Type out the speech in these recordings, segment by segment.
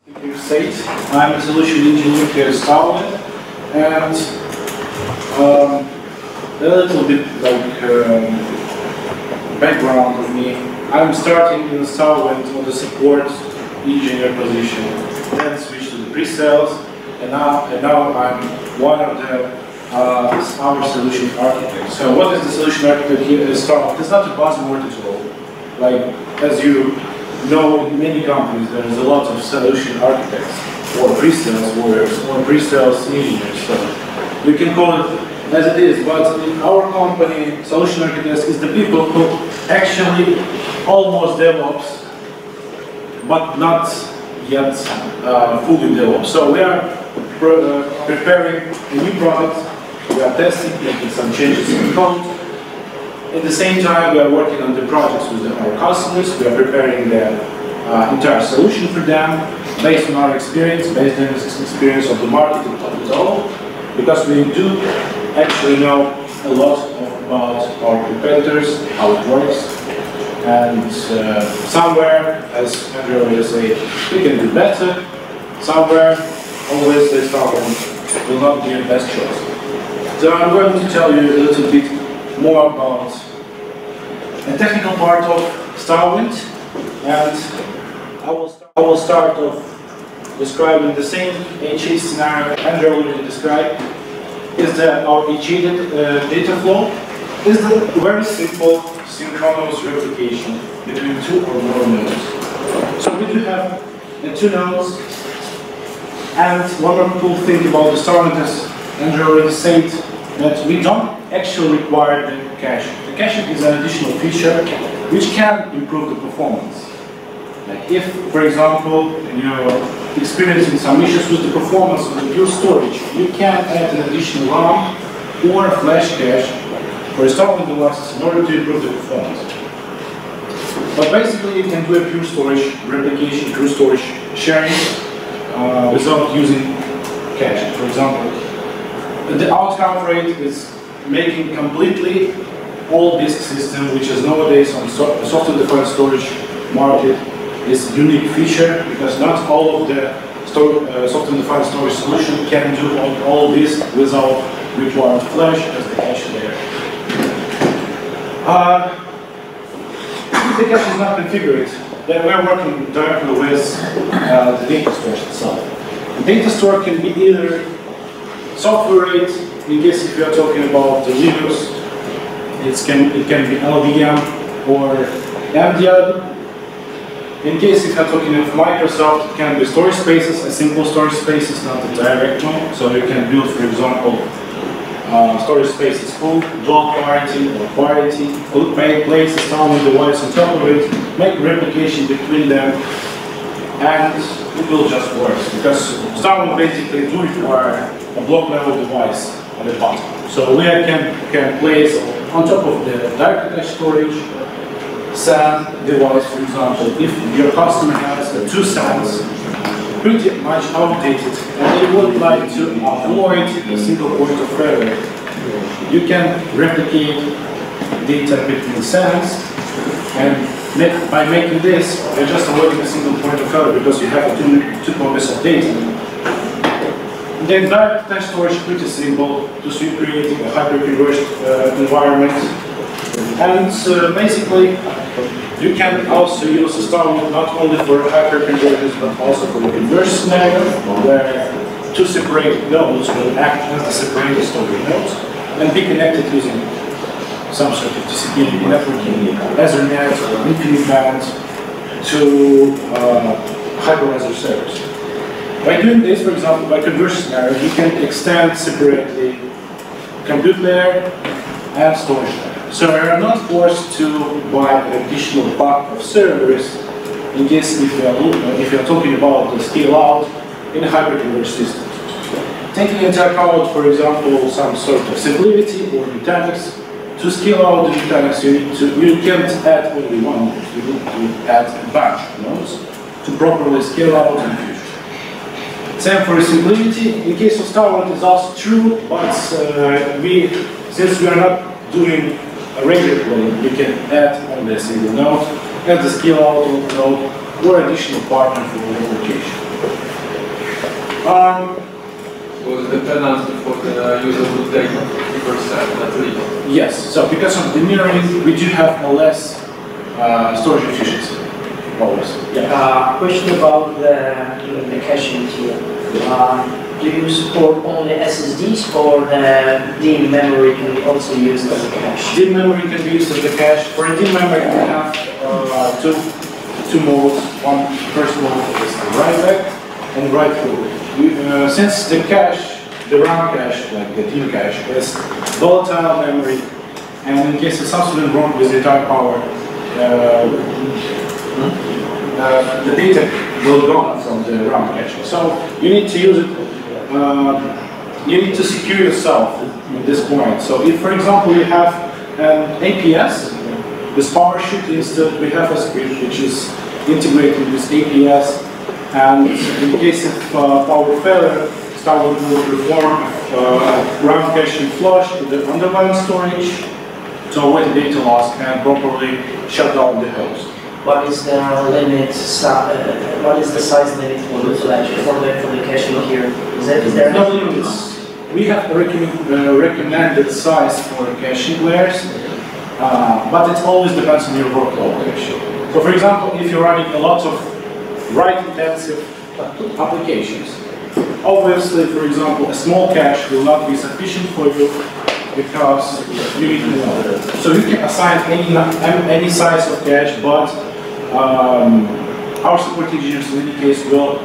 State. I'm a solution engineer here at StarWind, and a little bit like background of me. I'm starting in StarWind on the support engineer position, then switched to the pre-sales, and now I'm one of our solution architects. So what is the solution architect here at StarWind? It's not a buzzword at all. Like, as you know, in many companies there is a lot of solution architects or pre-sales warriors or pre-sales engineers. So you can call it as it is, but in our company, solution architects is the people who actually almost DevOps, but not yet fully DevOps. So we are preparing a new product, we are testing, making some changes in the code. At the same time, we are working on the projects with our customers. We are preparing the entire solution for them, based on our experience, based on the experience of the market at all, because we do actually know a lot about our competitors, how it works, and somewhere, as Andrew always say, we can do better. Somewhere, always the StarWind will not be the best choice. So I'm going to tell you a little bit more about the technical part of StarWind, and I will start off describing the same HA scenario Andrew already described. Is that our HA data flow is the very simple synchronous replication between two or more nodes. So we do have two nodes, and one more cool thing about the StarWind is Andrew already said that we don't actually require the caching. The caching is an additional feature which can improve the performance. Like if, for example, you're experiencing some issues with the performance of the pure storage, you can add an additional RAM or a flash cache for StarWind devices in order to improve the performance. But basically, you can do a pure storage replication, pure storage sharing without using caching. For example, the outcome rate is making completely all disk system, which is nowadays on software-defined storage market, is a unique feature because not all of the software-defined storage solution can do all this without required flash as the cache there. If the cache is not configured, then we're working directly with the data storage itself. The data store can be either software rate, in case if you are talking about the Linux, it can be LVM or MDM. In case if you are talking of Microsoft, it can be storage spaces, a simple storage spaces, not a direct one. So you can build, for example, storage spaces full, block parity or parity, place a StarWind device on top of it, make replication between them, and it will just work. Because StarWind basically do require a block level device on the bottom. So we can place on top of the direct attached storage SAN device, for example. If your customer has two SANs, pretty much outdated, and they would like to avoid a single point of failure, you can replicate data between SANs, and by making this, you're just avoiding a single point of failure because you have two copies of data. Then direct attached storage is pretty simple to create a hyper-converged environment. And basically, you can also use StarWind not only for hyper-convergence but also for the converged scenario, where two separate nodes will act as the separated storage nodes and be connected using some sort of TCP networking, Ethernet or InfiniBand to hypervisor servers. By doing this, for example, by conversion scenario, you can extend separately compute layer and storage layer. So you are not forced to buy an additional pack of servers in case if you are talking about the scale out in a hyper-converged system. Taking into account, for example, some sort of simplicity or mechanics, to scale out the mechanics, you can't add only one node. You need to add a bunch of nodes to properly scale out in the future. Same for simplicity. In case of StarWind, it's also true, but since we are not doing a regular plane, we can add only a single node, add the scale out of the node, or additional partner for replication. Was the penalty for the user to take 50% at least? Yes, so because of the mirroring, we do have a less storage efficiency. Always. Yeah. Question about the caching here. Do you support only SSDs or the DIMM memory can be also used as a cache? DIMM memory can be used as a cache. For a DIMM memory, we have two modes. First mode is the write back and write forward. Since the cache, the RAM cache, like the DIMM cache, is volatile memory, and in case of something wrong with the entire power, the data will go from the RAM cache. So you need to use it. You need to secure yourself at this point. So if, for example, you have an APS, this power sheet instead, we have a script which is integrated with APS, and in case of power failure, StarWind will perform RAM caching flush to the underlying storage to avoid data loss and properly shut down the host. What is the limit? What is the size limit for the flash for the caching here? Is there no limits? We have a recommended size for caching layers, but it always depends on your workload. So, for example, if you're running a lot of write-intensive applications, obviously, for example, a small cache will not be sufficient for you because you need more. So you can assign any size of cache, but our support engineers in any case will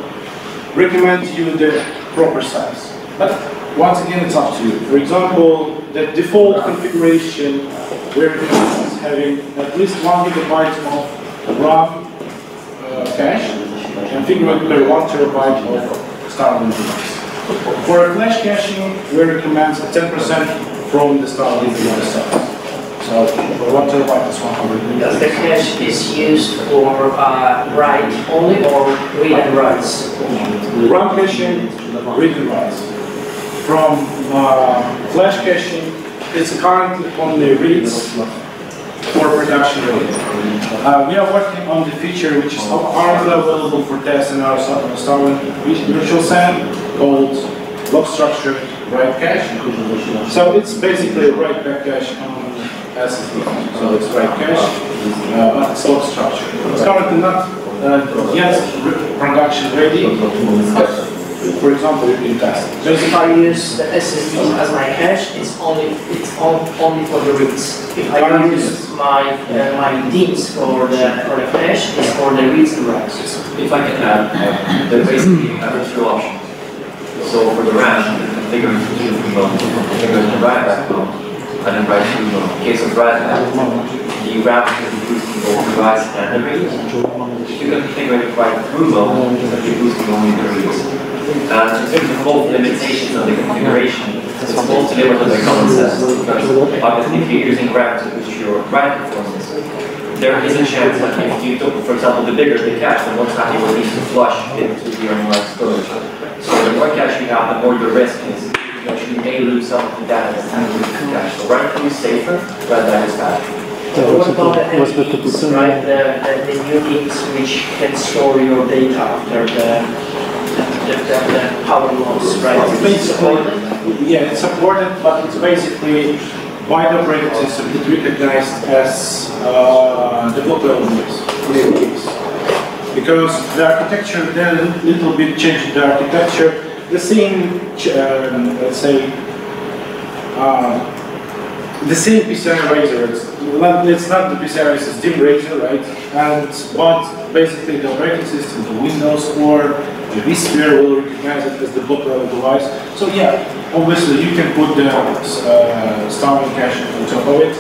recommend you the proper size. But once again, it's up to you. For example, the default configuration where it is having at least 1 GB of RAM cache configured per 1 TB of StarWind device. For a flash caching, we recommend 10% from the StarWind device size. So for 1 TB is 100. Does the cache is used for write only or read and writes? RAM caching, read and writes. From flash caching, it's currently only reads for production ready. We are working on the feature which is currently available for test in our StarWind virtual SAM called block structured write cache. So it's basically a write back cache on SSD. So it's write cache, but it's block structured. It's currently not yet production ready. For example, you can test. So if I use the SSD as my cache, it's only for the reads. If I use my DIMMs for the cache, it's for the reads and writes. If I can add, there basically have two options. So for the RAM, configure the write back mode, and then write to mode. In case of write back, the RAM can be boosting both the writes and the reads. If you can configure it right through mode, it can be boosting only the reads. And in terms of both limitations of the configuration, it's both delivered by common sense, because obviously if you're using RAM to boost your write performance, there is a chance that if you took, for example, the bigger the cache, the more time you will need to flush into your online storage. So the more cache you have, the more your risk is that you may lose some of the data that's happening in the cache. So write through is safer, write back is faster. What about the NDs, right? The new DIMMs which can store your data after the power loss, right? It's basically, yeah, it's supported, but it's basically by the operating system it's recognized as the block level DIMMs. Because the architecture, they're a little bit changing the architecture. The same, let's say, the same PCI razor. It's not the PCI, it's DIMM razor, right? But basically the operating system, the Windows or the vSphere will recognize it as the block level device. So yeah, obviously you can put the StarWind cache on top of it.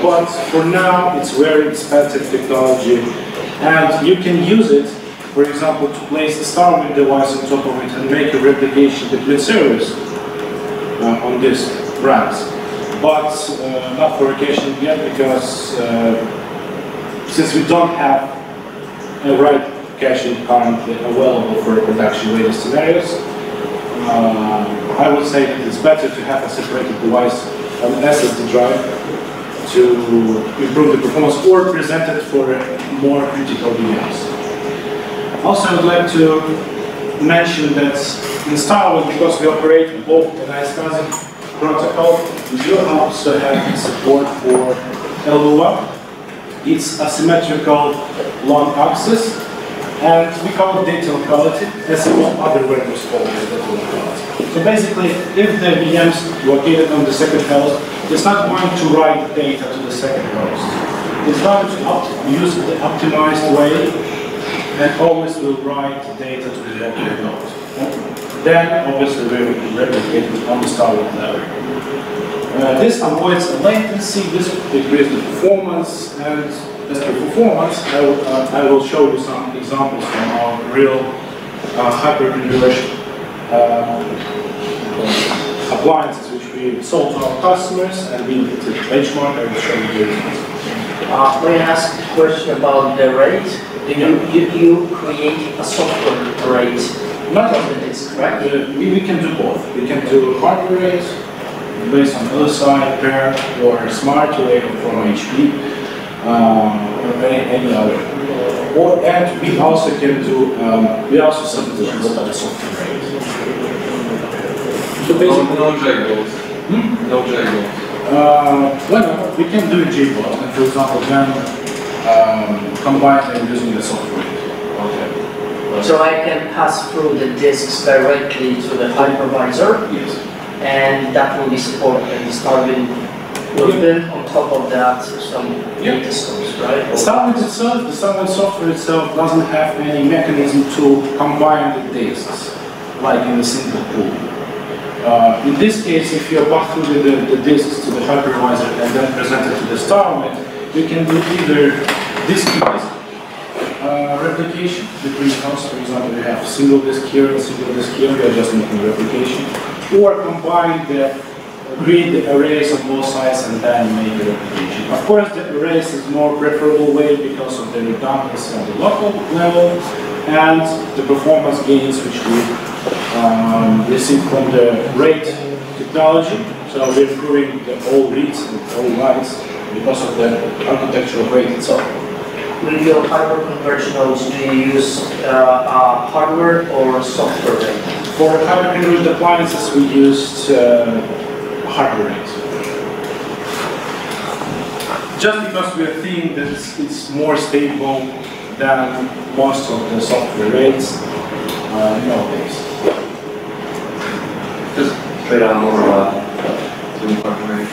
But for now, it's very expensive technology. And you can use it, for example, to place a StarWind device on top of it and make a replication between servers on these RAMs. But not for caching yet, because since we don't have a write caching currently available for production ready scenarios, I would say that it's better to have a separated device, an SSD drive, to improve the performance or present it for more critical VMs. Also, I would like to mention that in StarWind, because we operate both the SCSI protocol, we do also have support for LUA. It's asymmetrical long access, and we call it data locality, as all other vendors call it data locality. So basically, if the VM is located on the second host, it's not going to write data to the second host. It's going to use the optimized way, and always will write data to the local node. Then, obviously, we will replicate it on the StarWind level. This avoids latency, this increases the performance, and as for performance, I will show you some examples from our real hyper-converged appliances which we sold to our customers, and we did a benchmark. I will show you the results. May I ask a question about the rate? You create a software rate? Not on the disk, right? We can do both. We can do hardware rates based on LSI, pair, or smart rate from HP, or any other. And we also can do, we also substitute the software rate. So basically, no JBoss. No JBoss. Well, we can do JBoss, and for example, then combine them using the software rate. Okay. So I can pass through the disks directly to the hypervisor? Yes. And that will be supported and StarWind will build on top of that some data stores, right? StarWind itself, the StarWind software itself doesn't have any mechanism to combine the disks, like in a single pool. In this case, if you pass through the disks to the hypervisor and then present it to the StarWind, you can do either disk-to-disk replication between hosts. For example, we have single disk here and single disk here, we are just making replication. Or combine create the arrays on both sides and then make the replication. Of course, the arrays is more preferable way because of the redundancy on the local level and the performance gains which we receive from the RAID technology. So we're improving the all reads and all writes because of the architecture of RAID itself. With your hyperconverged nodes, do you use hardware or software RAID? For hyperconverged appliances, we used hardware RAID. Just because we are thinking that it's more stable than most of the software RAIDs nowadays. Just straight out more doing hardware RAID.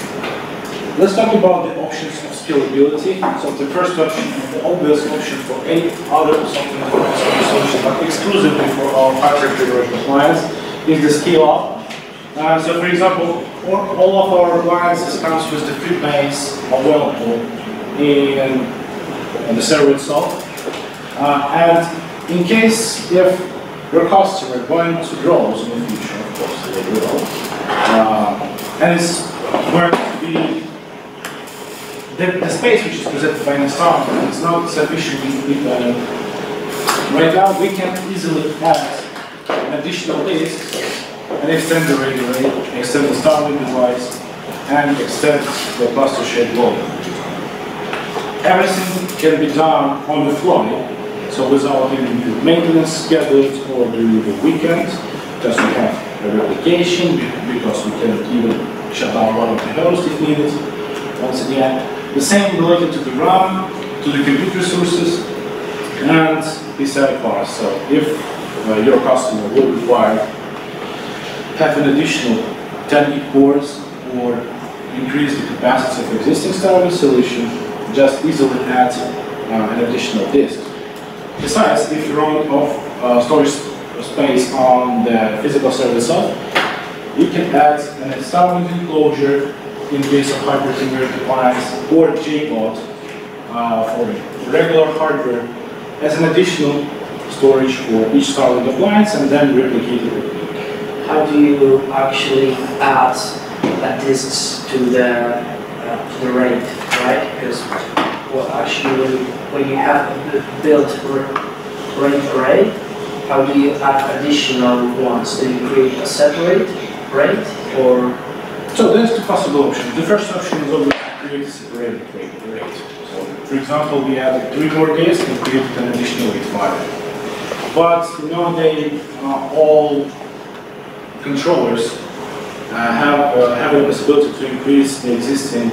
Let's talk about the options of scalability. So the first option, the obvious option for any other software solution, but exclusively for our hyperconverged appliance, is the scale up. So for example, all of our appliances comes with the free base available in the server itself. And in case if your customer is going to grow in the future, of course they will, and it's going to be the space which is presented by StarWind is not sufficiently right now. We can easily add an additional disk and extend the RAID array, extend the StarWind device, and extend the cluster shared load. Everything can be done on the fly, so without any maintenance scheduled or during the weekend. Just we have a replication because we can even shut down one of the hosts if needed. Once again, the same related to the RAM, to the compute resources, and PCI parts. So if your customer will require have an additional 10 gig cores or increase the capacity of existing StarWind solution, just easily add an additional disk. Besides, if you run off storage space on the physical server itself, you can add an StarWind enclosure in case of hyperconverged appliance or JBoss for regular hardware as an additional storage for each StarWind appliance and then replicate it. How do you actually add disks to the RAID, right? Because well, actually, when you have a built RAID array, how do you add additional ones? Do you create a separate RAID or? So there's two possible options. The first option is always to create a separated RAID. So, for example, we added 3 more disks and created an additional RAID 5. But nowadays, all controllers have the possibility to increase the existing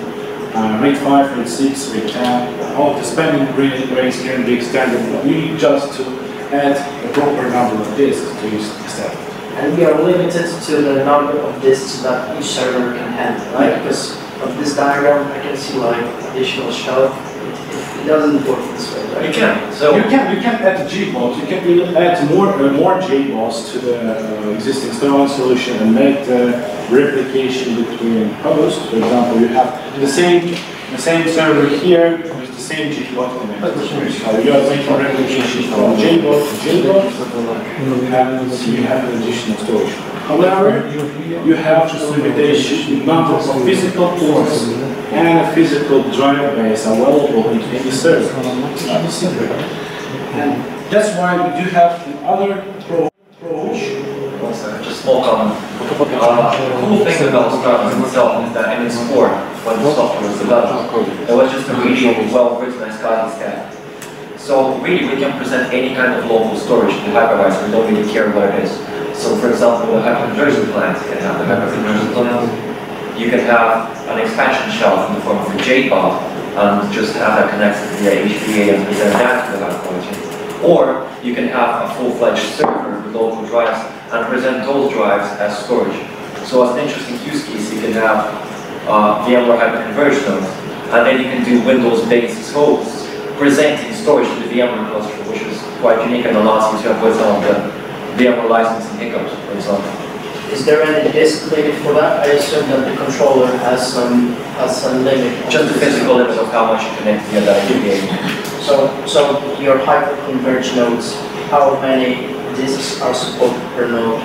RAID 5, RAID 6, RAID 10. All the spanning rates can be extended. You need just to add a proper number of disks to extend. And we are limited to the number of disks that each server can handle, right? Because of this diagram, I can see like additional shelf. It doesn't work this way, right? You can. So you can add JBoss. You can add more JBoss to the existing StarWind solution and make the replication between hosts. For example, you have the same server here with the same JBoss connection. So you are making replication from JBoss to JBoss, and you have an additional storage. However, you have a limitation in number of physical ports and a physical drive base available in any server. And that's why we do have another approach. just small comment. The cool thing about StarWind itself is that in its core, when the software was developed, there was just a really well-written SCSI stack. So really, we can present any kind of local storage to the hypervisor. We don't really care what it is. So for example, the hyperconversion plant can have the hyperconversion plant. You can have an expansion shelf in the form of a JBoss and just have that connected via HBA and present that to the hypervisor. Or you can have a full-fledged server with local drives and present those drives as storage. So as an interesting use case, you can have VMware hyperconversion nodes, and then you can do Windows-based hosts presenting storage to the VMware cluster, which is quite unique and allows you to avoid some of the VMware licensing hiccups, for example. Is there any disk limit for that? I assume that the controller has some limit. Just the physical limit of how much you connect via that HBA. So your hyperconverged nodes, how many disks are supported per node?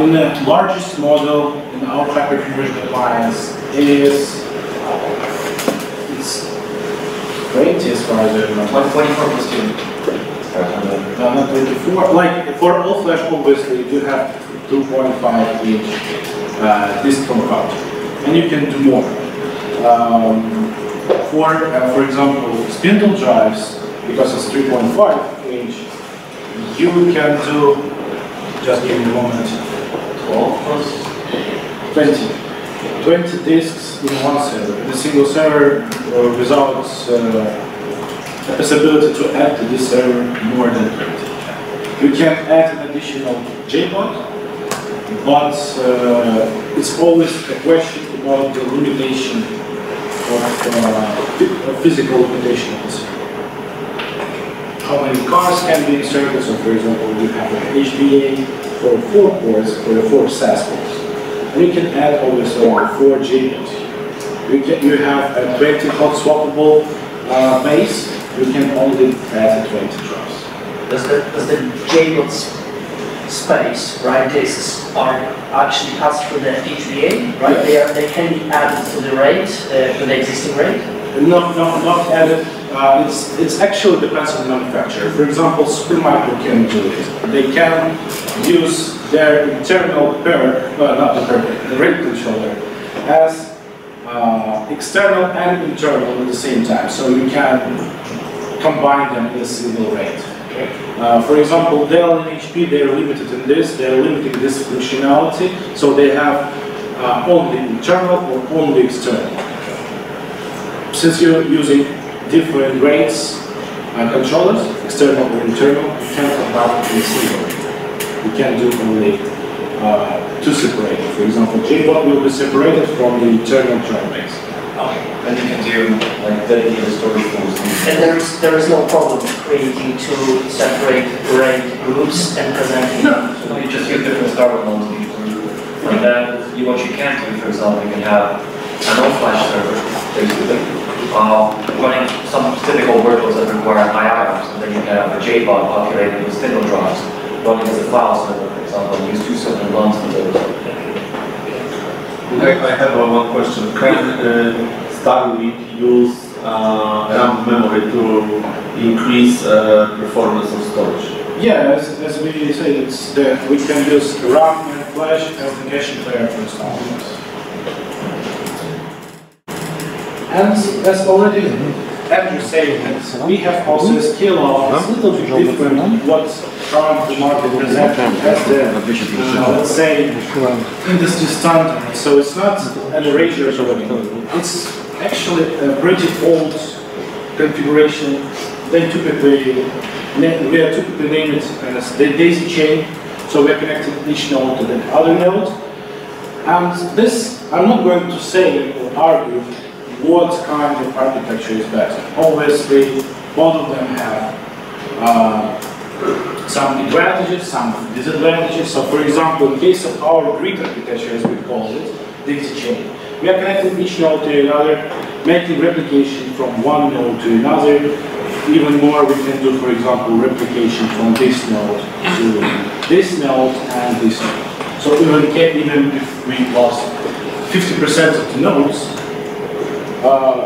In the largest model in our hyperconverged appliance it's 20 as far as I remember. 24 plus 2. No, not 24. Like for all flash, obviously you do have 2.5 inch disk form count, and you can do more. For example, spindle drives, because it's 3.5 inch, you can do, just give me a moment, 12 plus 20 disks in one server. The single server without the possibility to add to this server more than 20. You can add an additional JBoss, but it's always a question about the limitation of physical limitation of the server. How many cars can be inserted? So, for example, you have an HBA for 4 ports for the 4 SAS ports. And you can add obviously 4 JBoss. You have a 20 hot swappable base. You can only add 20 drives. Does the JBoss space, right, disks are actually passed through the HBA, right? Yeah. They can be added to the RAID, to the existing RAID? No, not added. It's actually depends on the manufacturer. For example, Supermicro can do it. They can use their internal the RAID controller as external and internal at the same time. So you can combine them in a single RAID. For example, Dell and HP, they are limited in this. They are limiting this functionality, so they have only internal or only external. Since you're using different RAIDs and controllers, external or internal, you can't combine in a single RAID. You can do only 2 separated. For example, JBoss will be separated from the internal drive base. And you can do like dedicated storage pools. And there is no problem creating 2 separate RAID groups and presenting them. So you just use different StarWind nodes in each group. And then what you can do, for example, you can have an all-flash server, basically, running some typical workloads that require high IOPS, and then you can have a JBoss populated with spindle drives running as a file server, for example, and use 2 certain runs for those. I have one question. Can StarWind use RAM memory to increase performance of storage? Yeah, as we said, it's we can use RAM and flash application player for StarWind. And as already Andrew saying that we have also a scale law. It's a little bit different what current market presents as the, let's say, industry standard. So it's not an erasure coding. It's actually a pretty old configuration. We are typically named it as the daisy chain. So we're connecting each node to the other node. And this, I'm not going to say or argue what kind of architecture is better. Obviously, both of them have some advantages, some disadvantages. So for example, in case of our grid architecture, as we call it, daisy chain, we are connecting each node to another, making replication from one node to another. Even more, we can do, for example, replication from this node to this node and this node. So even if we lost 50% of the nodes,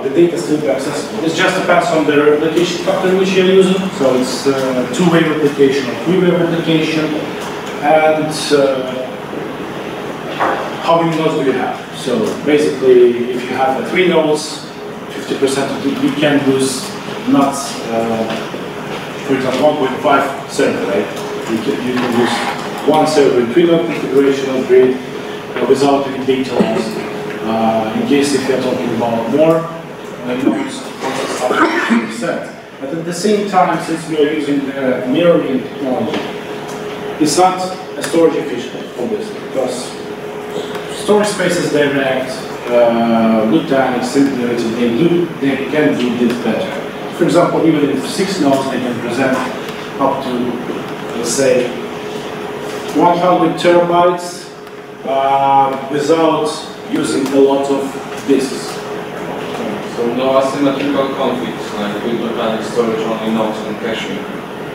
the data still be accessible. It just depends on the replication factor which you're using. So it's two-way replication or three-way replication, and how many nodes do you have? So basically, if you have 3 nodes, 50% of it, you can lose not, for example, 1.5 server, right? You can use one server in 3-node configuration of grid without any data loss. In case if you're talking about more nodes, it's up to 50%. But at the same time, since we are using mirroring technology, it's not a storage efficient, obviously, because storage space is direct, loop time is simulated, they can do this better. For example, even if 6 nodes, they can present up to, let's say, 100 terabytes without using a lot of disks. So no asymmetrical conflicts, like with organic storage only nodes and caching.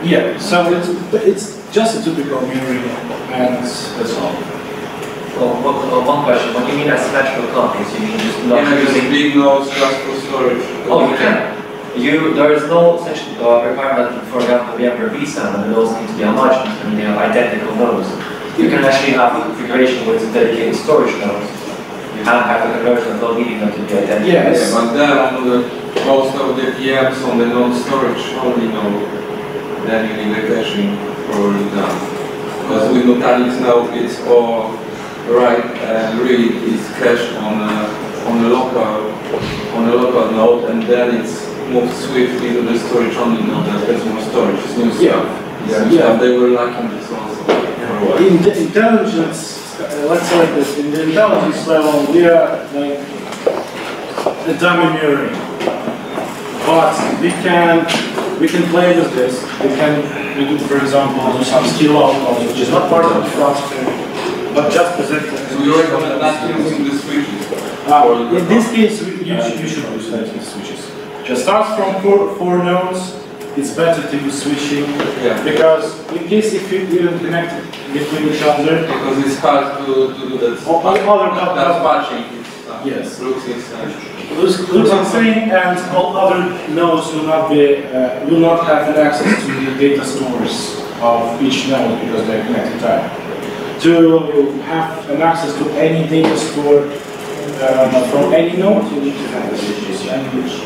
Yeah, so it's just a typical mirroring, and that's all. Well, one question. When you mean asymmetrical conflicts, you mean just not using big nodes just for storage. Oh, you can. There is no such requirement, for example, we have a vSAN and those need to be homogeneous and they have identical nodes. You can actually have a configuration with dedicated storage nodes. You can't have a conversion of needing them to be identical. Yes. Yeah, but then most of the PMs on the node storage only node, then you need the caching probably done. Because with Nutanix now it's all right and really it's cached on a local node, and then it's moved swiftly to the storage only node that has more storage. It's new stuff. Yeah. They were lacking this also for a while. In the intelligence, let's say like this, in the intelligence level, we are like a dummy mirroring. But we can play with this. We can, for example, do some skill outcomes, which is not part of the cluster, but just present it. So you recommend not using the switches? In this case, you should use the switches. Just start from 4 nodes. It's better to use switching, because in case if you even connect between each other, because it's hard to do that. That's batching. Yes. Looks insane. Looks insane, and all other nodes will not have an access to the data stores of each node because they're connected tight. To have an access to any data store from any node, you need to have the switches, and it's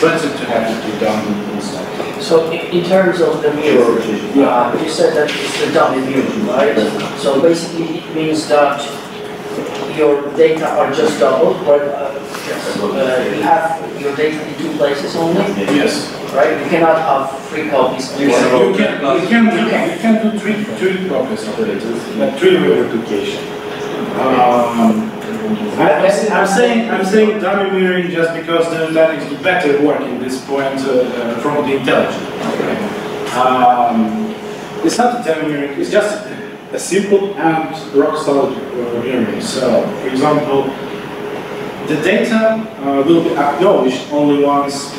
better to have it done inside. So in terms of the mirror, you said that it's a dummy mirror, right? So basically it means that your data are just double, but you have your data in 2 places only? Yes. Right? You cannot have 3 copies. You can do 3 copies of the data, like 3-way replication. I'm saying dummy mirroring just because the Nutanix do better work in this point from the intelligence. It's not a dummy mirroring, it's just a simple and rock solid mirroring. So, for example, the data will be acknowledged only once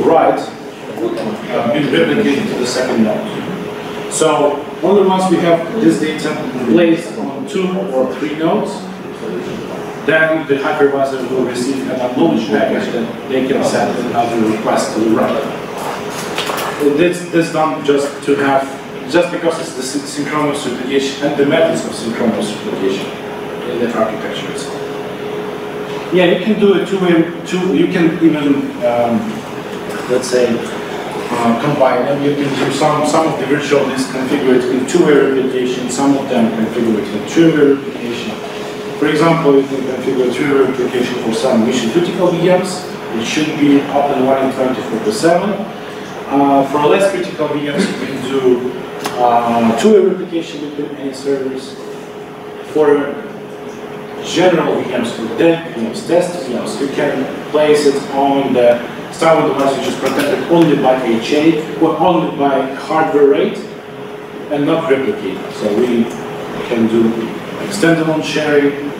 write been replicated to the second node. So, only once we have this data placed on 2 or 3 nodes, then the hypervisor will receive an acknowledge package that they can send another request to the writer. This done just because it's the synchronous replication and the methods of synchronous replication in the architecture itself. Yeah, you can do a 2-way. You can even let's say, combine them. You can do some of the virtual disks configured in two-way replication, some of them configured in three-way replication. For example, you can configure three-way replication for some mission-critical VMs. It should be up and running 24/7. For less critical VMs, you can do two-way replication between any servers. For general VMs, for dev VMs, test VMs, you can place it on the StarWind device, which is protected only by HA or only by hardware RAID and not replicate. So we can do standalone sharing,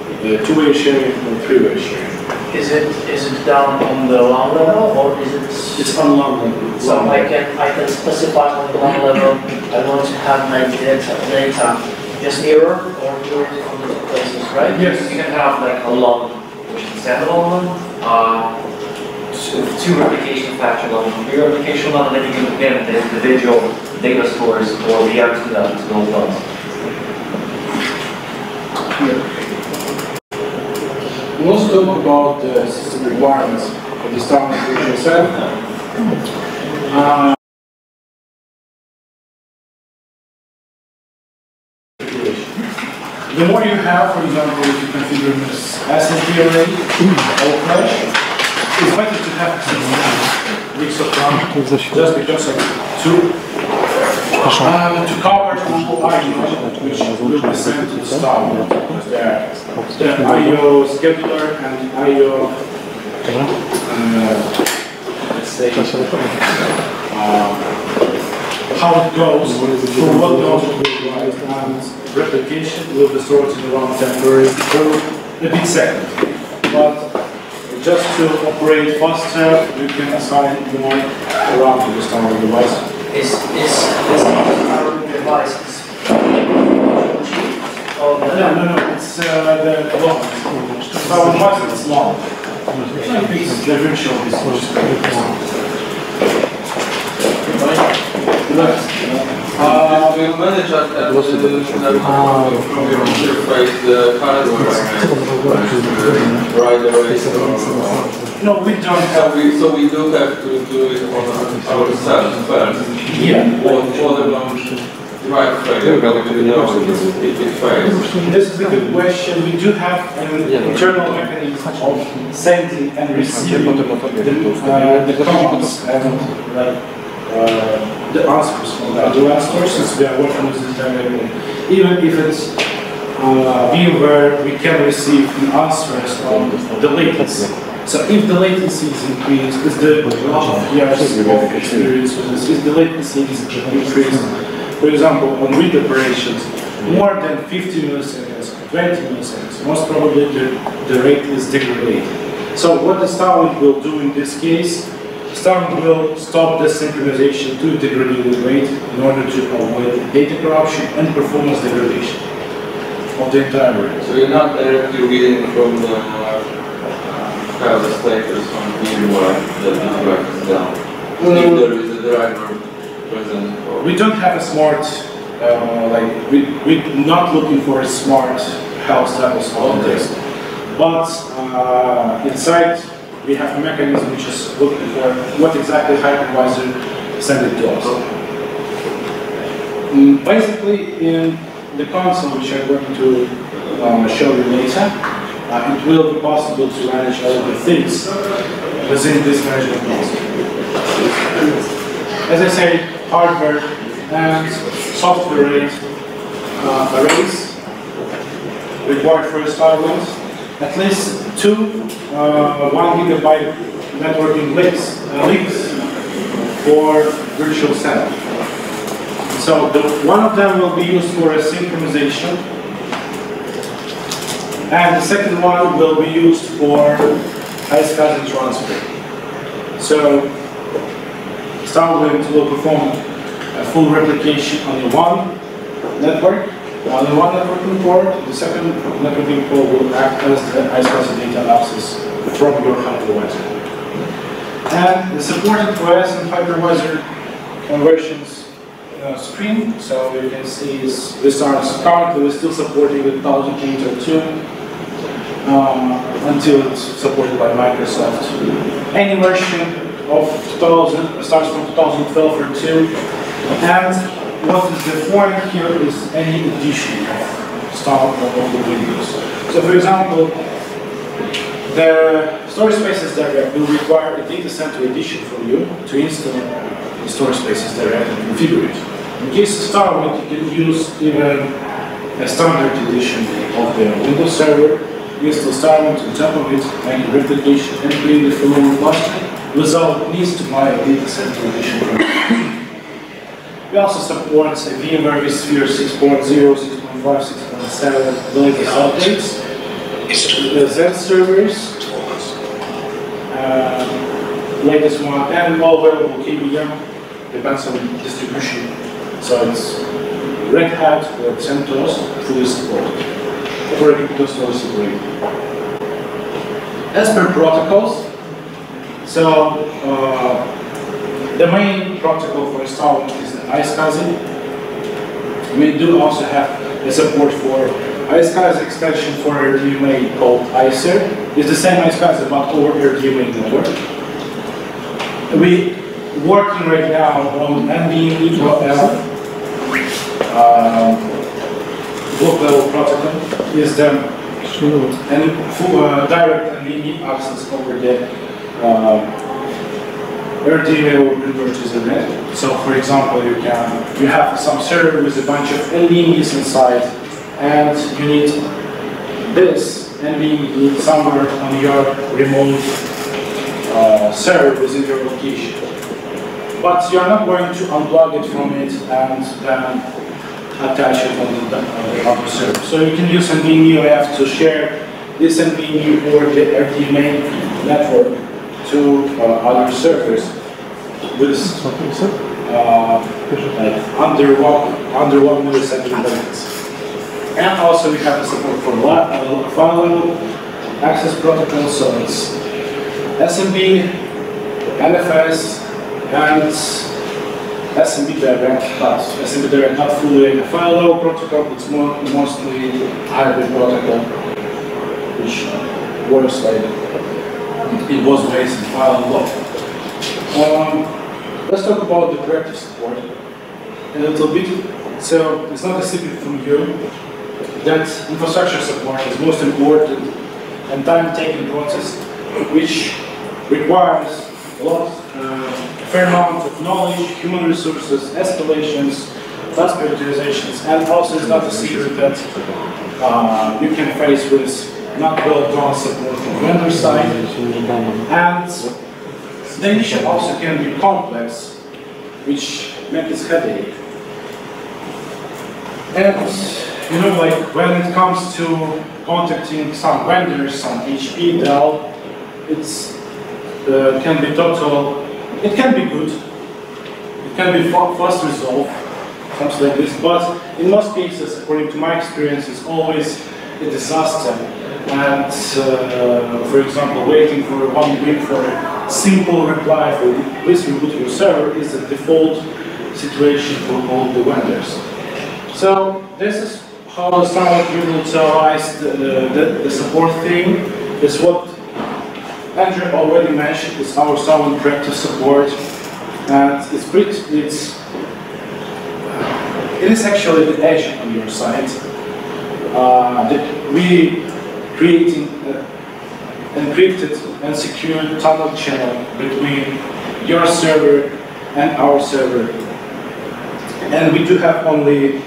two-way sharing, or three-way sharing. Is it done on the LAN level or is it? It's on LAN level. So I can specify on the LAN level I want to have my data just mirror or mirror it from the places, right? Yes. You can have like a LAN, which is standalone one, two replication factor level, three replication level, and then you can get the individual data stores or VMs to those ones. Let's talk about the system requirements of the StarWind virtual set. The more you have, for example, if you configure this SSD array or flash, it's better to have a mix of RAM just because of to cover all IO, which will be sent to StarWind. The IO scheduler and IO, let's say, how it goes, for what nodes it will write, and replication will be stored in around temporary for a bit second. But just to operate faster, you can assign more RAM to the StarWind device. Is this StarWind device? No, it's the long. StarWind device is long. It's the virtual disk, which is Do you manage at from your interface the hardware right away? No, we don't have. So we do have to do it on ourselves first. Yeah. What about drive failure? How do we know if it fails? This is a good question. We do have an internal mechanism of sending and receiving the commands and the answers from the other sources. We are working with this directly. Even if it's VMware, we can receive the answers on the latency. So if the latency is increased, if the years of experience with this, if the latency is increased, for example, on read operations, more than 50 milliseconds, 20 milliseconds, most probably the rate is degraded. So what the StarWind will do in this case, StarWind will stop the synchronization to degraded rate in order to avoid data corruption and performance degradation of the entire rate. So you're not directly reading from the file status on VMware that the device is down. If there is a driver present. We don't have a smart, we're not looking for a smart health status on this. But inside, we have a mechanism which is looking for what exactly hypervisor send it to us. Basically, in the console, which I'm going to show you later, it will be possible to manage all of the things within this management console. As I said, hardware and software arrays required for a StarWind. At least two 1 gigabyte networking links for virtual setup. So one of them will be used for a synchronization, and the second one will be used for high-SCSI transfer. So StarWind will perform a full replication on the one network. On the one networking port, the second networking port will act as the high-SCSI data access from your hypervisor. And the supported OS and hypervisor conversions screen, so you can see this starts currently we're still supporting with 1008.02 until it's supported by Microsoft. Any version of 2000, starts from 2012 or 2. And what is the point here is any addition of stuff of the Windows. So for example, the storage spaces direct will require a data center edition from you to install the storage spaces direct and configure it. In case of StarWind, you can use even a standard edition of the Windows server, install StarWind on top of it, make a replication, and clean the full cluster without needs to buy a data center edition from you. We also support VMware vSphere 6.0, 6.5, 6.7, the latest updates. The Z servers, latest one, and all available KVM, depends on the distribution. So it's Red Hat or CentOS, fully supported. Operating customers supported. As per protocols, so the main protocol for StarWind is the iSCSI. We do also have a support for iSCSI extension for RDMA called ICER. It's the same iSCSI but over RDMA network. We working right now on NVMe block level protocol is the direct NVMe access over the RDMA will convert to the net. So for example, you have some server with a bunch of NVMe's inside, and you need this NVMe somewhere on your remote server within your location. But you're not going to unplug it from it and then attach it on the other server. So you can use NVMe, you have to share this NVMe over the RDMA network to other servers with under 1 millisecond latency. And also we have a support for file level access protocol, so it's SMB, NFS, and SMB direct, but SMB direct not fully a file level protocol, it's mostly hybrid protocol, which works like it was based in file level. Let's talk about the corrective support a little bit. So it's not a secret from you that infrastructure support is most important and time-taking process, which requires a fair amount of knowledge, human resources, escalations, task prioritizations, and also it's not a secret that you can face with not well-done support from vendor side, and the issue also can be complex, which makes it headache. And you know, like when it comes to contacting some vendors, some HP, Dell, it's can be total. It can be good. It can be fast resolved, something like this. But in most cases, according to my experience, it's always a disaster. And for example, waiting for 1 week for a simple reply for please reboot your server is the default situation for all the vendors. So this is how StarWind will utilize the support thing. Is what Andrew already mentioned. Is our StarWind corrective support, and it is actually the agent on your side. We creating encrypted and secure tunnel channel between your server and our server, and we do have only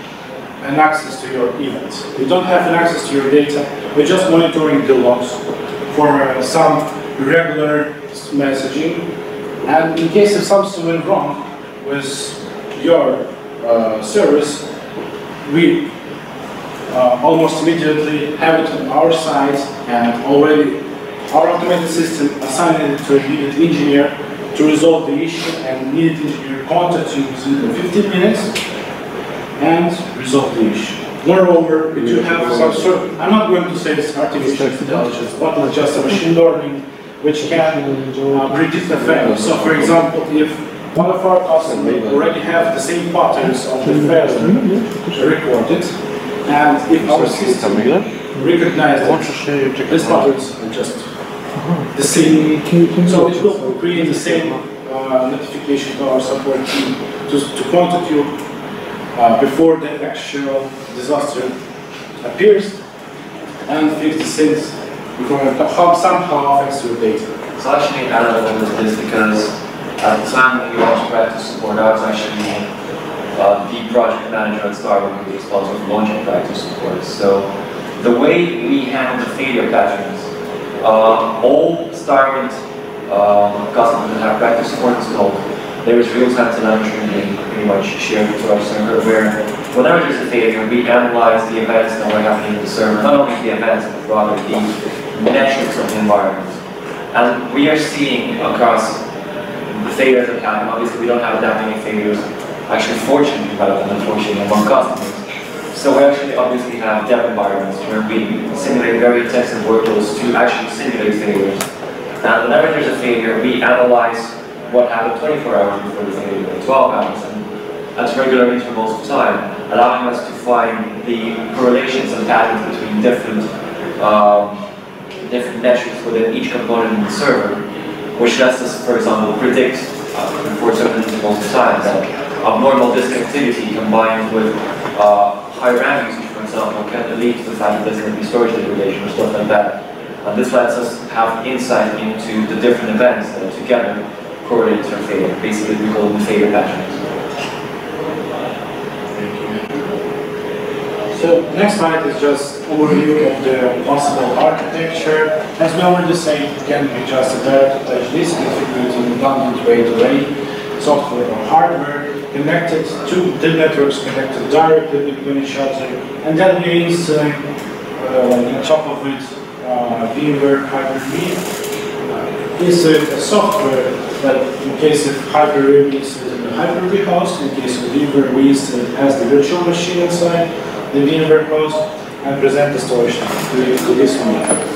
an access to your events. We don't have an access to your data. We're just monitoring the logs for some regular messaging, and in case if something went wrong with your service, we almost immediately have it on our side, and already our automated system assigned it to a needed engineer to resolve the issue, and needed engineer contact you within 15 minutes and resolve the issue. Moreover, we do have some sort of, I'm not going to say it's artificial intelligence, but it's just a machine learning which can predict the failure. So for example, if one of our customers already have the same patterns of the failure recorded, and if our system recognizes that these patterns are just the same, so it will create the same notification to our support team to contact you before the actual disaster appears and fix the things before it somehow affects your data. So actually added a little bit to this because at the time when we launched practice support, I was actually the project manager at StarWind who was responsible for launching practice support. So the way we handle the failure patterns, all StarWind customers that have practice support installed, there is real-time telemetry being pretty much shared to our server where whenever there's a failure, we analyze the events that are happening in the server, not only the events, but rather the metrics of the environment. And we are seeing across the failures that happen, obviously we don't have that many failures, actually fortunately rather than unfortunately among customers. So we actually obviously have dev environments where we simulate very intensive workloads to actually simulate failures. And whenever there's a failure, we analyze what happened 24 hours before the failure, 12 hours, and at regular intervals of time, allowing us to find the correlations and patterns between different metrics within each component in the server, which lets us, for example, predict for certain intervals of time that abnormal disk activity combined with high RAM usage, for example, can lead to the fact that there's going to be storage degradation or stuff like that. And this lets us have insight into the different events that together correlate to a failure. Basically, we call them failure patterns. So next slide is just overview of the possible architecture. As we already said, it can be just a direct touch disk configured in a redundant way to any software or hardware, connected to the networks, connected directly between each other, and then we install on top of it VMware Hyper-V. Insert a software that in case of Hyper-V we insert in the Hyper-V host, in case of VMware we insert as the virtual machine inside the VMware host and present the storage to this one.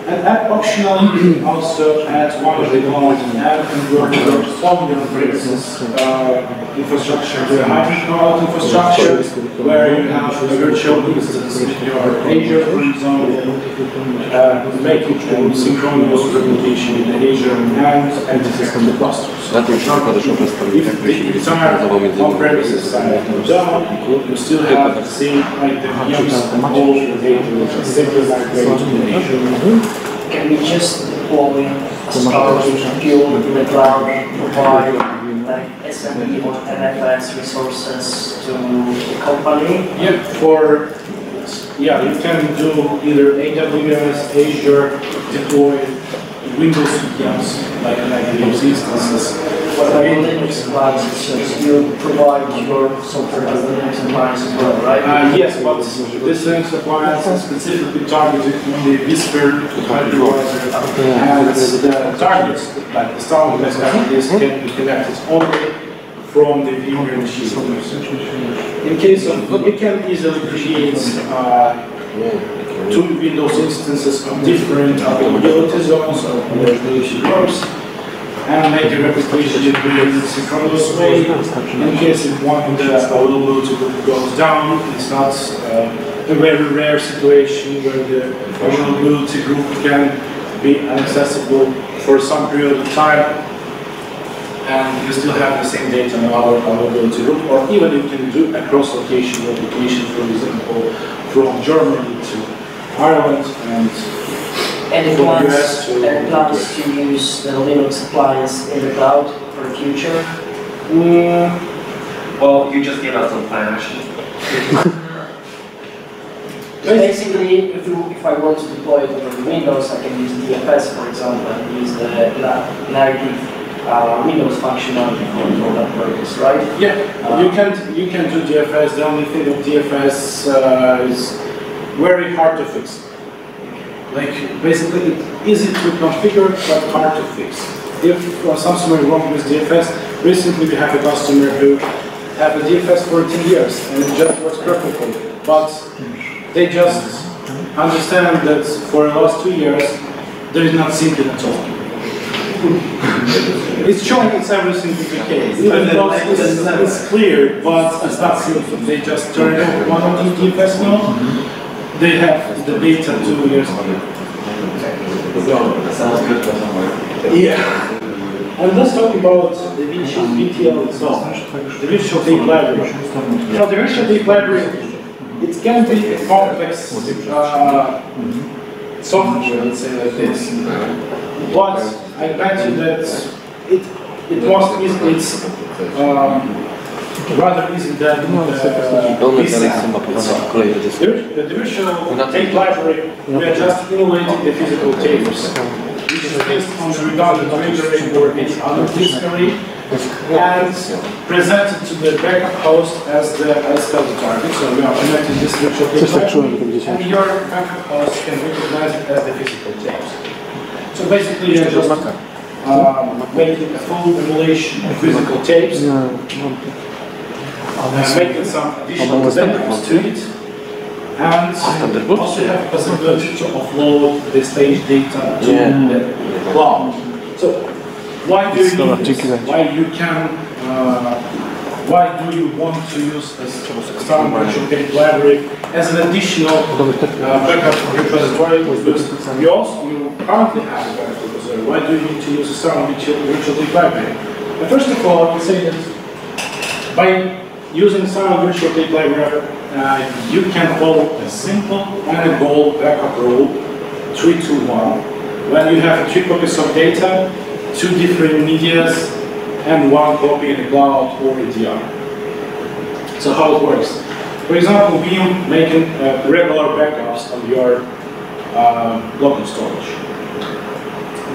And optionally also add one of the components and convert from the on-premises infrastructure to a hybrid cloud infrastructure where you have a virtual instance with your Azure, for example, making synchronous replication in Azure and the clusters. If the entire on-premises side goes down, you still have the same like the VMs and all the data which is simply migrated to Azure. Can we just deploy StarWind build in the cloud, provide like SME or NFS resources to the company? Yeah, you can do either AWS, Azure, deploy Windows VMs, like Windows instances. What about Linux appliances? You provide your software as Linux appliance as well, right? Yes, but this Linux appliance is specifically targeted on the Whisper hypervisor, and the targets, like the StarWind packages, can be connected only from the VMware machine. In case of, it can easily create two Windows instances of different availability zones or availability groups, and make a replication in a synchronous way. In case if one of the availability group goes down, it's not a very rare situation where the availability group can be inaccessible for some period of time, and you still have the same data on our availability group, or even you can do a cross-location replication, for example, from Germany to Ireland and any plans to use the Linux appliance in the cloud for the future? Well, you just gave us some plan actually. Basically, if I want to deploy it over Windows, I can use DFS, for example, and use the native Windows functionality for that purpose, right? Yeah, you can do DFS. The only thing of DFS is very hard to fix. Like basically it's easy to configure but hard to fix. If something went wrong with DFS, recently we have a customer who had a DFS for 10 years and it just works perfectly. But they just understand that for the last 2 years there is not syncing at all. It's showing it's everything is okay. Even though it's clear, but it's not syncing. They just turn on one of the DFS node. They have the data 2 years ago. That sounds good for somewhere. Yeah. And let's talk about the VTL itself, the virtual tape library. Now, the virtual tape library, it can be a complex software, let's say like this. But I bet you that it's rather easy than the virtual tape library. We are just emulating the physical tapes, which is based on the redundant array or any other disk array, and presented to the backup host as the target. So we are connecting this virtual tape library, and your backup host can recognize it as the physical tapes. So basically, you're just making a full emulation of physical tapes, making some additional backups to it, and also have the possibility to upload the stage data to the cloud. So why do you need this? Why do you want to use a StarWind virtual tape library as an additional backup repository? Because you currently have a backup repository. Why do you need to use a StarWind virtual tape library? But first of all, I would say that by using StarWind virtual tape library, you can follow a simple and a goal backup rule 3-2-1. When you have 3 copies of data, 2 different medias, and 1 copy in the cloud or EDR. So how it works? For example, we making regular backups of your local storage.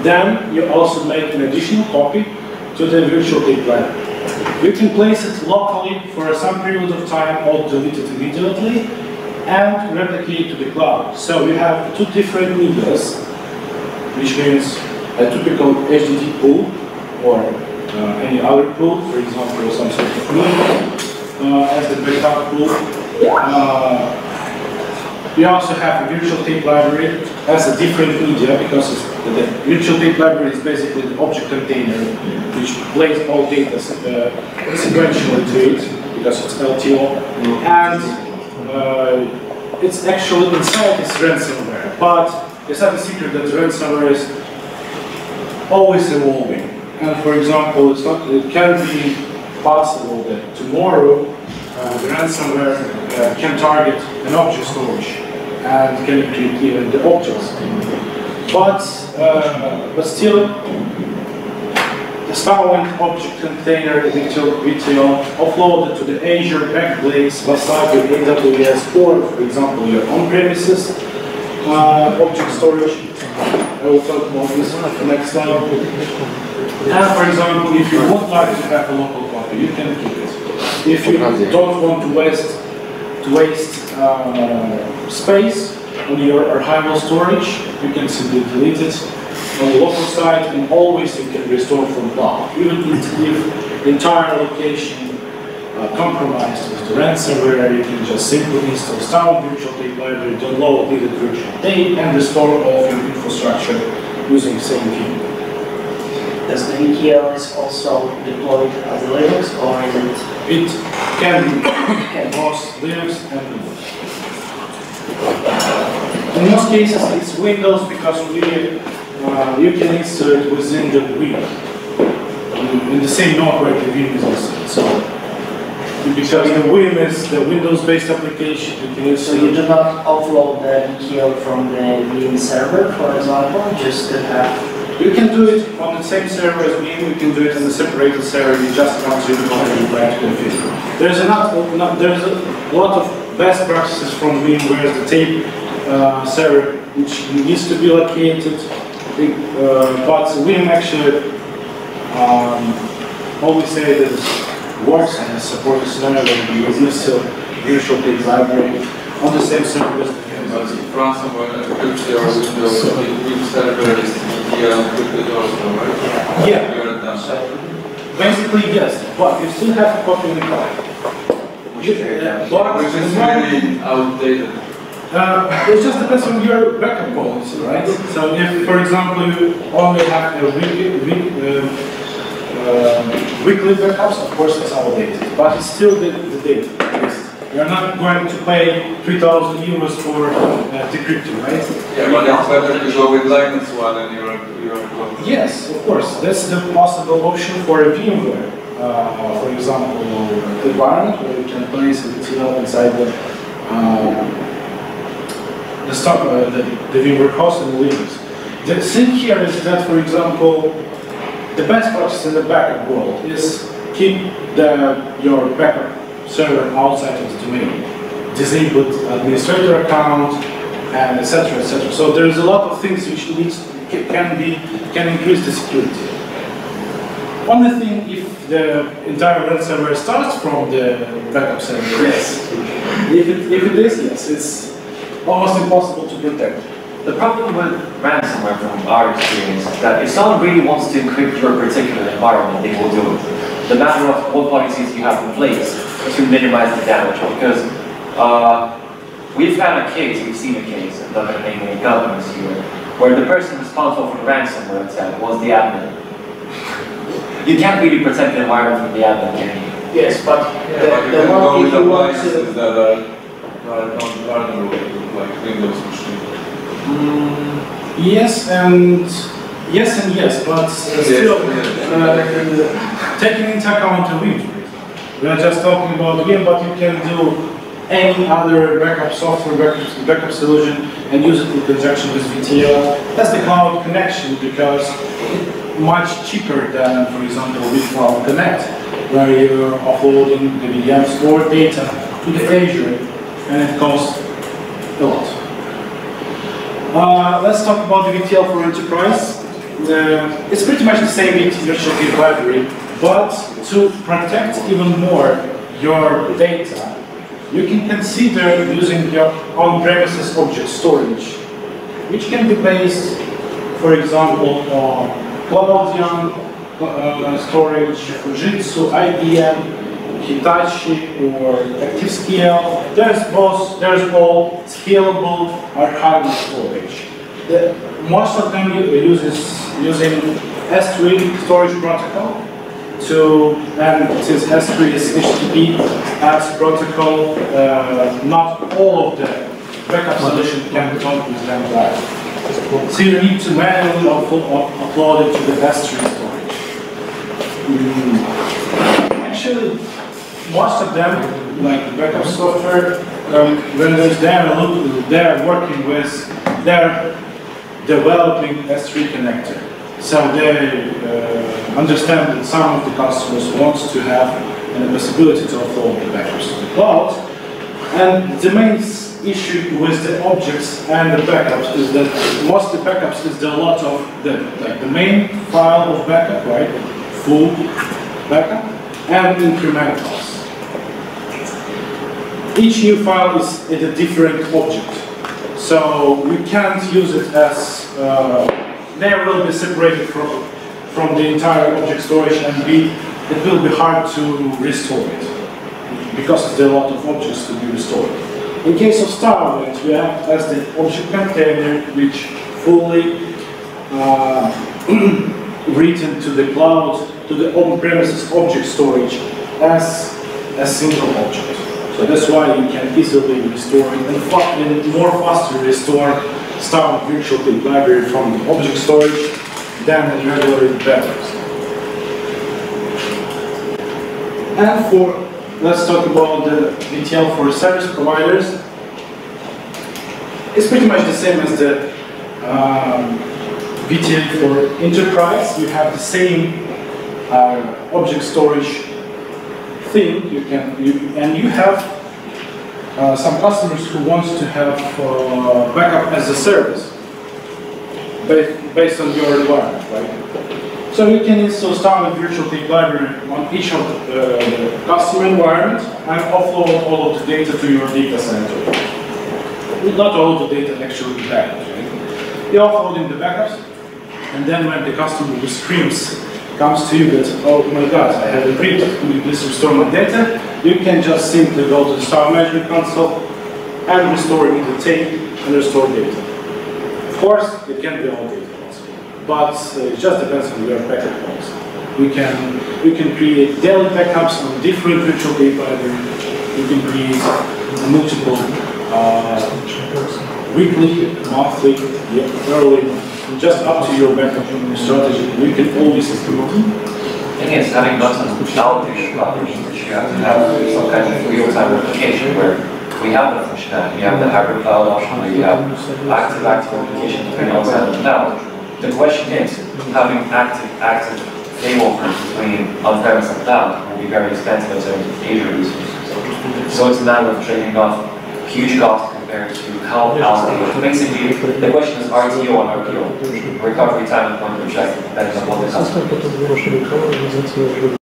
Then you also make an additional copy to the virtual tape library. You can place it locally for some period of time or delete it immediately and replicate to the cloud. So you have 2 different medias, which means a typical HDD pool or any other pool, for example, some sort of pool as the backup pool. We also have a virtual tape library as a different media because the virtual tape library is basically the object container which plays all data sequentially to it because it's LTO. And it's actually inside this ransomware, but it's not a secret that ransomware is always evolving. And for example, it can be possible that tomorrow the ransomware can target an object storage and can include even the objects. But still, the StarWind object container VTL offloaded to the Azure Backblaze, beside your AWS, or for example your on-premises object storage. I will talk about this next slide. And for example, if you would like to have a local copy, you can keep it. If you don't want to waste space on your archival storage, you can simply delete it on the local site, and always you can restore from cloud. Even if the entire location compromised with the ransomware, you can just simply install StarWind virtual tape library, download the virtual tape, and restore all of your infrastructure using the same key. Does the VTL is also deployed as a Linux, or is it? It can be both Linux and Windows. In most cases, it's Windows because you can install it within the Win, in the same node where the Win is installed. So, because the Win is the Windows-based application, you can install. So you do not offload the VTL from the Win server, for example, just to have. You can do it on the same server as Win. You can do it on the separated server. You just can't do it on the config. There's a lot of best practices from Win, where the tape server which needs to be located, but Win actually always say that it works and is supported scenario where you use the virtual tape library on the same server as the Ransomware encrypts your Windows server is encrypted also, right? Yeah. Basically, yes, but you still have a copy in the cloud. Which is really outdated. It just depends on your backup policy, right? So if, for example, you only have a weekly backups, of course it's outdated, but it's still the data. You're not going to pay 3,000 euros for decrypting, right? Yeah, but it's better to go with Linux one and your Yes, of course. That's the possible option for a VMware. For example, environment where you can place a VTL inside the VMware host and Linux. The thing here is that, for example, the best practice in the backup world is keep your backup server outside of the domain, disabled administrator account, and etc. etc. So there's a lot of things which can increase the security. Only thing, if the entire ransomware starts from the backup server, yes. If it is, yes, it's almost impossible to protect. The problem with ransomware from our experience is that if someone really wants to encrypt your particular environment, they will do it. The matter of what policies you have in place to minimize the damage, because we've had a case, we've seen a case, I'm not going to name any companies here, where the person responsible for the ransomware attack was the admin. You can't really protect the environment from the admin, can you? Yes, but the one if you want to... that are not vulnerable, like Windows machine. Yes and yes, but still taking into account the Vim. We are just talking about Vim, but you can do any other backup software, backup solution, and use it in conjunction with VTL. That's the cloud connection, because it's much cheaper than, for example, with Cloud Connect, where you're offloading the VM stored data to the Azure, and it costs a lot. Let's talk about the VTL for enterprise. It's pretty much the same virtual key library, but to protect even more your data, you can consider using your on-premises object storage, which can be based, for example, on Cloud storage, Fujitsu, IBM, Hitachi, or ActiveScale. There's all scalable archival storage. Most of them uses using S3 storage protocol and since S3 is HTTP as protocol, not all of the backup solution can talk with them live. So you need to manually upload it to the S3 storage. Actually, most of them, like backup software vendors, they're working with, they're developing S3 connector. So they understand that some of the customers want to have the possibility to upload the backups to the cloud. And the main issue with the objects and the backups is that most of the backups is a lot of the main file of backup, right? Full backup and incrementals. Each new file is a different object. So we can't use it as, they will be separated from the entire object storage, and it will be hard to restore it, because there are a lot of objects to be restored. In case of StarWind, we have as the object container, which fully written to the cloud, to the on-premises object storage as a single object. So that's why you can easily restore and more faster restore StarWind virtual key library from the object storage than the regular backups. And let's talk about the VTL for service providers. It's pretty much the same as the VTL for enterprise. You have the same object storage thing. And you have some customers who want to have backup as a service based on your environment, right? So you can install StarWind virtual key library on each of the customer environment and offload all of the data to your data center. Not all of the data actually backups, right? You're offloading the backups, and then when the customer with screams comes to you that, oh my god, I have a breach, will you please restore my data? You can just simply go to the Star Management Console and restore it in the tape and restore data. Of course, it can be all data also, but it just depends on your backup policy. We can create daily backups on different virtual key libraries, You can create multiple weekly, monthly, yearly, just up to your backup strategy. We can always improve. The thing is, having done some validated platforms, you have to have some kind of real-time replication where we have the functionality. You have the hybrid cloud option where you have active replication between on-site and cloud. The question is, having active failover between on-premise and cloud will be very expensive in terms of data resources. So it's a matter of trading off huge costs compared to how allocate. Basically, the question is RTO and RPO, recovery time and point of objective, depending on what the customer is.